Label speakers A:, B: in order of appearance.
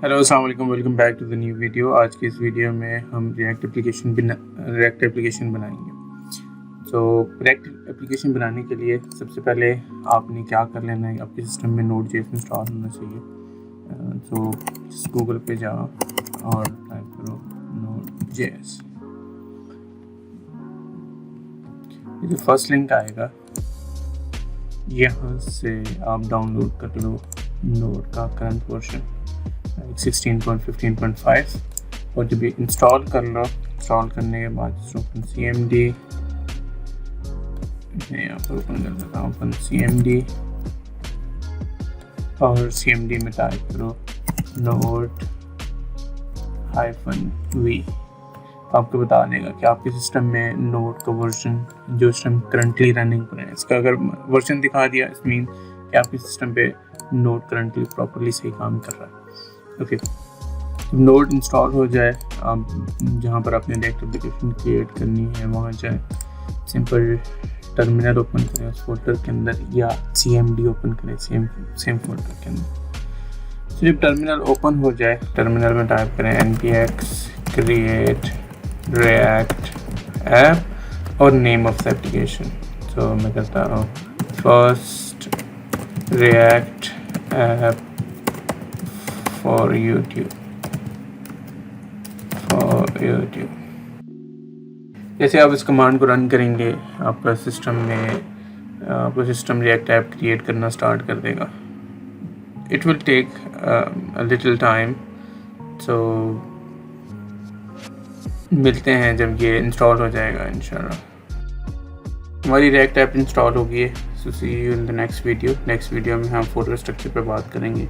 A: Hello अस्सलाम वालेकुम, welcome back to the new video. आज की इस वीडियो में हम रिएक्ट एप्लीकेशन बनाएंगे। तो रिएक्ट एप्लीकेशन बनाने के लिए सबसे पहले आपने क्या कर लेना है, आपके सिस्टम में Node.js इंस्टॉल होना चाहिए। तो गूगल पे जाओ और टाइप करो Node.js। ये जो फर्स्ट लिंक आएगा यहाँ से आप डाउनलोड कर लो नोड का करंट वर्जन 16.15.5 और जब ये इंस्टॉल कर लो, इंस्टॉल करने के बाद ओपन cmd, यहाँ पर ओपन कर देता हूँ ओपन cmd और cmd में टाइप करो node-v। आपको बता देगा कि आपके सिस्टम में नोड का वर्जन जो सिस्टम करंटली रनिंग पर है, इसका अगर वर्जन दिखा दिया इस मीन कि आपके सिस्टम पे नोड करंटली प्रॉपरली सही काम कर रहा है। ओके, नोड इंस्टॉल हो जाए, आप जहाँ पर आपने रिएक्ट एप्लीकेशन क्रिएट करनी है वहाँ जाए, सिंपल टर्मिनल ओपन करें उस फोल्डर के अंदर या cmd ओपन करें सेम फोल्डर के अंदर। तो जब टर्मिनल ओपन हो जाए, टर्मिनल में टाइप करें npx create react app और नेम ऑफ द एप्लीकेशन। तो मैं करता हूँ first react app for YouTube। जैसे आप इस कमांड को रन करेंगे, आपका सिस्टम रिएक्ट ऐप क्रिएट करना स्टार्ट कर देगा। It will take a little time. So मिलते हैं जब ये इंस्टॉल हो जाएगा इंशाल्लाह। हमारी रिएक्ट ऐप इंस्टॉल हो गई है। So see you in the next video में हम फोल्डर स्ट्रक्चर पर बात करेंगे।